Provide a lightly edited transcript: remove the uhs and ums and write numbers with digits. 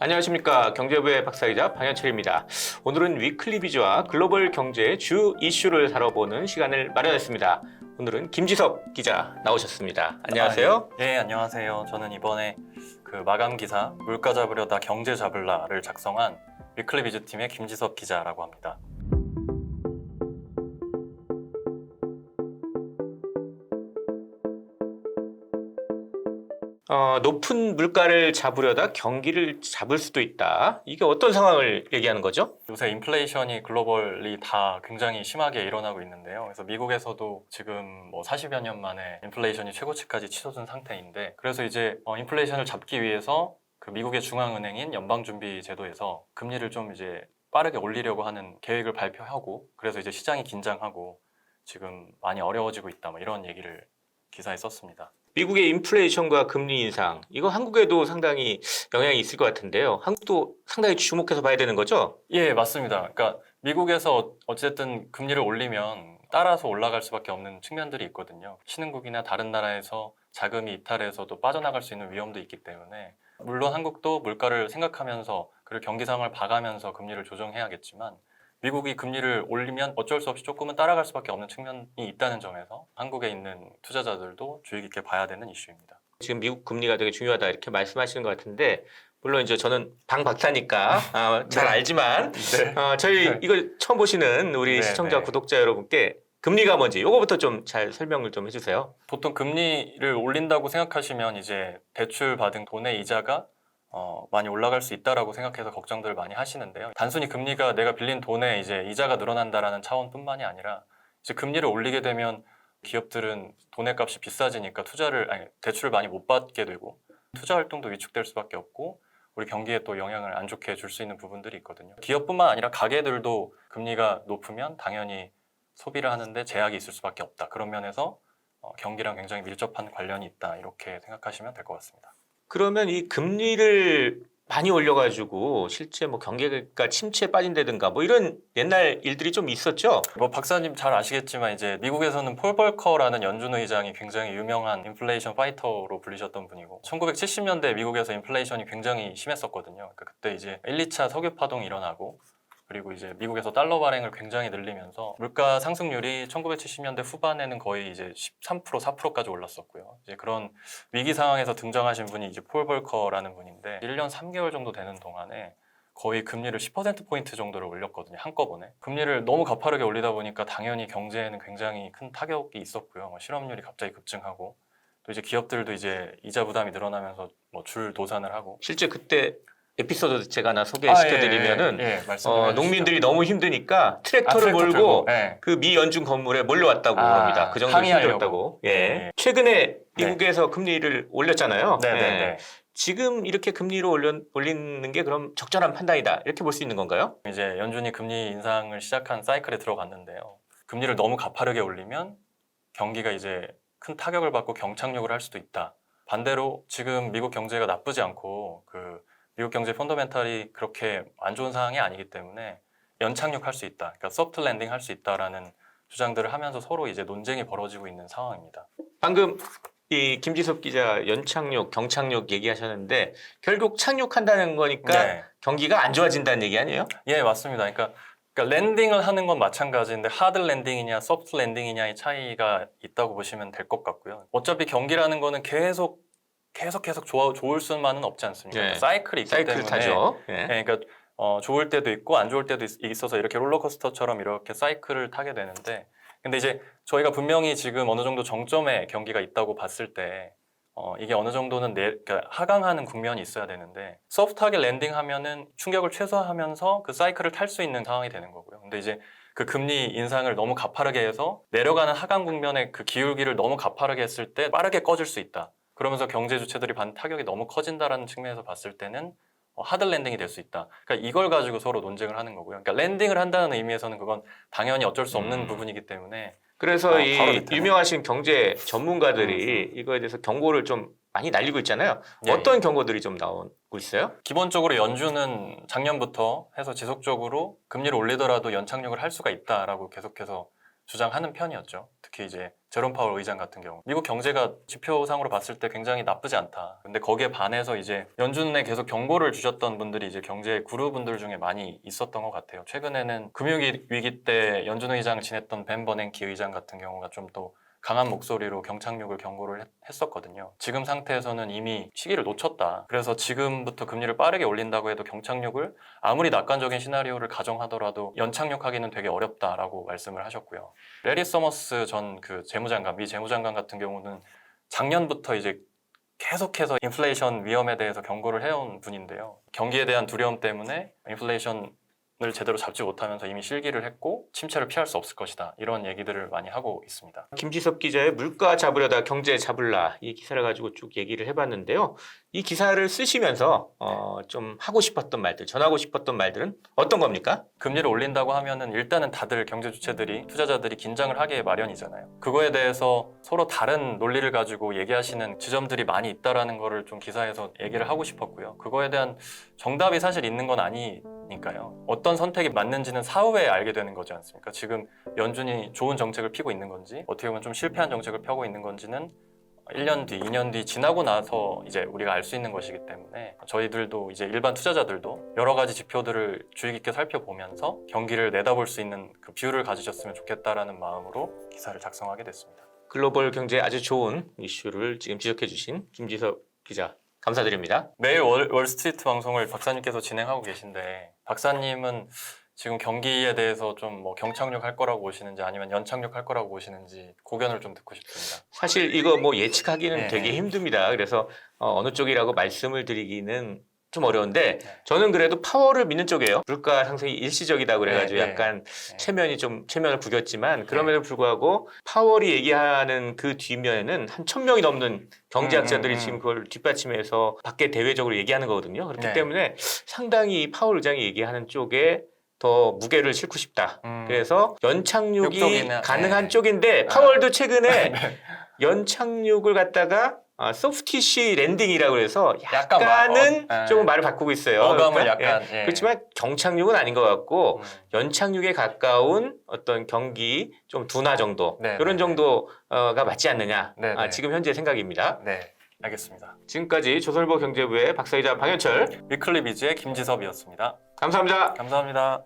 안녕하십니까. 경제부의 박사이자 방현철입니다. 오늘은 위클리 비즈와 글로벌 경제의 주 이슈를 다뤄보는 시간을 마련했습니다. 오늘은 김지섭 기자 나오셨습니다. 안녕하세요. 예, 안녕하세요. 저는 이번에 그 마감 기사 물가 잡으려다 경제 잡을라를 작성한 위클리 비즈 팀의 김지섭 기자라고 합니다. 높은 물가를 잡으려다 경기를 잡을 수도 있다. 이게 어떤 상황을 얘기하는 거죠? 요새 인플레이션이 글로벌리 다 굉장히 심하게 일어나고 있는데요. 그래서 미국에서도 지금 뭐 40여 년 만에 인플레이션이 최고치까지 치솟은 상태인데, 그래서 이제 인플레이션을 잡기 위해서 그 미국의 중앙은행인 연방준비제도에서 금리를 좀 이제 빠르게 올리려고 하는 계획을 발표하고, 그래서 이제 시장이 긴장하고 지금 많이 어려워지고 있다, 뭐 이런 얘기를 기사에 썼습니다. 미국의 인플레이션과 금리 인상, 이거 한국에도 상당히 영향이 있을 것 같은데요. 한국도 상당히 주목해서 봐야 되는 거죠? 예, 맞습니다. 그러니까 미국에서 어쨌든 금리를 올리면 따라서 올라갈 수밖에 없는 측면들이 있거든요. 신흥국이나 다른 나라에서 자금이 이탈해서도 빠져나갈 수 있는 위험도 있기 때문에, 물론 한국도 물가를 생각하면서 그리고 경기 상황을 봐가면서 금리를 조정해야겠지만, 미국이 금리를 올리면 어쩔 수 없이 조금은 따라갈 수밖에 없는 측면이 있다는 점에서 한국에 있는 투자자들도 주의 깊게 봐야 되는 이슈입니다. 지금 미국 금리가 되게 중요하다 이렇게 말씀하시는 것 같은데, 물론 이제 저는 방 박사니까 잘 알지만 저희 네. 이걸 처음 보시는 우리 네, 시청자 네. 구독자 여러분께 금리가 뭔지 이거부터 좀 잘 설명을 좀 해주세요. 보통 금리를 올린다고 생각하시면 이제 대출 받은 돈의 이자가 많이 올라갈 수 있다라고 생각해서 걱정들을 많이 하시는데요. 단순히 금리가 내가 빌린 돈에 이제 이자가 늘어난다라는 차원뿐만이 아니라, 이제 금리를 올리게 되면 기업들은 돈의 값이 비싸지니까 대출을 많이 못 받게 되고 투자 활동도 위축될 수밖에 없고, 우리 경기에 또 영향을 안 좋게 줄 수 있는 부분들이 있거든요. 기업뿐만 아니라 가게들도 금리가 높으면 당연히 소비를 하는데 제약이 있을 수밖에 없다. 그런 면에서 경기랑 굉장히 밀접한 관련이 있다, 이렇게 생각하시면 될 것 같습니다. 그러면 이 금리를 많이 올려가지고 실제 뭐 경기가 침체에 빠진다든가 뭐 이런 옛날 일들이 좀 있었죠? 뭐 박사님 잘 아시겠지만 이제 미국에서는 폴 벌커라는 연준 의장이 굉장히 유명한 인플레이션 파이터로 불리셨던 분이고, 1970년대 미국에서 인플레이션이 굉장히 심했었거든요. 그러니까 그때 이제 1, 2차 석유 파동이 일어나고, 그리고 이제 미국에서 달러 발행을 굉장히 늘리면서 물가 상승률이 1970년대 후반에는 거의 이제 13%, 4%까지 올랐었고요. 이제 그런 위기 상황에서 등장하신 분이 이제 폴 벌커라는 분인데, 1년 3개월 정도 되는 동안에 거의 금리를 10%포인트 정도를 올렸거든요, 한꺼번에. 금리를 너무 가파르게 올리다 보니까 당연히 경제에는 굉장히 큰 타격이 있었고요. 실업률이 갑자기 급증하고, 또 이제 기업들도 이제 이자 부담이 늘어나면서 뭐 줄 도산을 하고. 실제 그때 에피소드 제가 하나 소개시켜드리면은 농민들이 너무 힘드니까 트랙터를 트랙터 몰고 들고, 예. 그 미 연준 건물에 몰려왔다고 합니다. 그 정도로 항의하려고. 힘들었다고. 예. 예. 최근에 미국에서 금리를 올렸잖아요. 네네네. 지금 이렇게 금리를 올리는 게 그럼 적절한 판단이다, 이렇게 볼 수 있는 건가요? 이제 연준이 금리 인상을 시작한 사이클에 들어갔는데요. 금리를 너무 가파르게 올리면 경기가 이제 큰 타격을 받고 경착륙을 할 수도 있다. 반대로 지금 미국 경제가 나쁘지 않고 그 미국 경제 펀더멘탈이 그렇게 안 좋은 상황이 아니기 때문에 연착륙할 수 있다. 그러니까 소프트 랜딩 할 수 있다라는 주장들을 하면서 서로 이제 논쟁이 벌어지고 있는 상황입니다. 방금 이 김지섭 기자 연착륙, 경착륙 얘기하셨는데 결국 착륙한다는 거니까 네. 경기가 안 좋아진다는 얘기 아니에요? 예, 맞습니다. 그러니까 랜딩을 하는 건 마찬가지인데 하드 랜딩이냐 소프트 랜딩이냐의 차이가 있다고 보시면 될 것 같고요. 어차피 경기라는 거는 계속 좋을 수만은 없지 않습니까? 네. 사이클이 있기 사이클 때문에. 타죠. 예, 그러니까 좋을 때도 있고 안 좋을 때도 있어서 이렇게 롤러코스터처럼 이렇게 사이클을 타게 되는데, 근데 이제 저희가 분명히 지금 어느 정도 정점에 경기가 있다고 봤을 때 이게 어느 정도는 그러니까 하강하는 국면이 있어야 되는데, 소프트하게 랜딩하면은 충격을 최소화하면서 그 사이클을 탈 수 있는 상황이 되는 거고요. 근데 이제 그 금리 인상을 너무 가파르게 해서 내려가는 하강 국면에 그 기울기를 너무 가파르게 했을 때 빠르게 꺼질 수 있다. 그러면서 경제 주체들이 받는 타격이 너무 커진다라는 측면에서 봤을 때는 하드 랜딩이 될 수 있다. 그러니까 이걸 가지고 서로 논쟁을 하는 거고요. 그러니까 랜딩을 한다는 의미에서는 그건 당연히 어쩔 수 없는 부분이기 때문에. 그래서 이 바로 밑에는. 유명하신 경제 전문가들이 이거에 대해서 경고를 좀 많이 날리고 있잖아요. 예, 어떤 경고들이 좀 나오고 있어요? 기본적으로 연준은 작년부터 해서 지속적으로 금리를 올리더라도 연착륙을 할 수가 있다라고 계속해서 주장하는 편이었죠. 특히 이제 제롬 파월 의장 같은 경우 미국 경제가 지표상으로 봤을 때 굉장히 나쁘지 않다. 근데 거기에 반해서 이제 연준에 계속 경고를 주셨던 분들이 이제 경제 구루분들 중에 많이 있었던 것 같아요. 최근에는 금융위기 때 연준 의장을 지냈던 벤 버냉키 의장 같은 경우가 좀 또 강한 목소리로 경착륙을 경고를 했었거든요. 지금 상태에서는 이미 시기를 놓쳤다. 그래서 지금부터 금리를 빠르게 올린다고 해도 경착륙을 아무리 낙관적인 시나리오를 가정하더라도 연착륙하기는 되게 어렵다라고 말씀을 하셨고요. 레리 서머스 전 그 재무장관, 미 재무장관 같은 경우는 작년부터 이제 계속해서 인플레이션 위험에 대해서 경고를 해온 분인데요. 경기에 대한 두려움 때문에 인플레이션을 제대로 잡지 못하면서 이미 실기를 했고 침체를 피할 수 없을 것이다. 이런 얘기들을 많이 하고 있습니다. 김지섭 기자의 물가 잡으려다 경제 잡을라 이 기사를 가지고 쭉 얘기를 해봤는데요. 이 기사를 쓰시면서 좀 하고 싶었던 말들, 전하고 싶었던 말들은 어떤 겁니까? 금리를 올린다고 하면은 일단은 다들 경제 주체들이 투자자들이 긴장을 하게 마련이잖아요. 그거에 대해서 서로 다른 논리를 가지고 얘기하시는 지점들이 많이 있다라는 거를 좀 기사에서 얘기를 하고 싶었고요. 그거에 대한 정답이 사실 있는 건 아니니까요. 어떤 선택이 맞는지는 사후에 알게 되는 거지 않습니까? 지금 연준이 좋은 정책을 피고 있는 건지 어떻게 보면 좀 실패한 정책을 펴고 있는 건지는 1년 뒤, 2년 뒤 지나고 나서 이제 우리가 알 수 있는 것이기 때문에 저희들도 이제 일반 투자자들도 여러 가지 지표들을 주의 깊게 살펴보면서 경기를 내다볼 수 있는 그 뷰를 가지셨으면 좋겠다라는 마음으로 기사를 작성하게 됐습니다. 글로벌 경제에 아주 좋은 이슈를 지금 지적해 주신 김지섭 기자 감사드립니다. 매일 월스트리트 방송을 박사님께서 진행하고 계신데 박사님은 지금 경기에 대해서 좀 뭐 경착륙 할 거라고 보시는지 아니면 연착륙 할 거라고 보시는지 고견을 좀 듣고 싶습니다. 사실 이거 뭐 예측하기는 네, 되게 네. 힘듭니다. 그래서 어느 쪽이라고 말씀을 드리기는 좀 어려운데 네. 저는 그래도 파월을 믿는 쪽이에요. 물가 상승이 일시적이다 그래가지고 네, 네. 약간 체면을 구겼지만 그럼에도 불구하고 파월이 얘기하는 그 뒤면에는 한 1,000명이 넘는 경제학자들이 지금 그걸 뒷받침해서 밖에 대외적으로 얘기하는 거거든요. 그렇기 네. 때문에 상당히 파월 의장이 얘기하는 쪽에 더 무게를 싣고 싶다. 그래서 연착륙이 육쪽이나, 가능한 네. 쪽인데 파월도 최근에 연착륙을 갖다가 소프티시 랜딩이라고 해서 약간은 조금 말을 바꾸고 있어요. 어감을 그러니까, 약간 그렇지만 정착륙은 아닌 것 같고 음. 연착륙에 가까운 어떤 경기 좀 둔화 정도 네, 이런 네, 정도가 맞지 않느냐. 네, 네. 지금 현재 생각입니다. 네, 알겠습니다. 지금까지 조선일보 경제부의 박사이자 방현철 위클리 비즈의 김지섭이었습니다. 감사합니다. 감사합니다.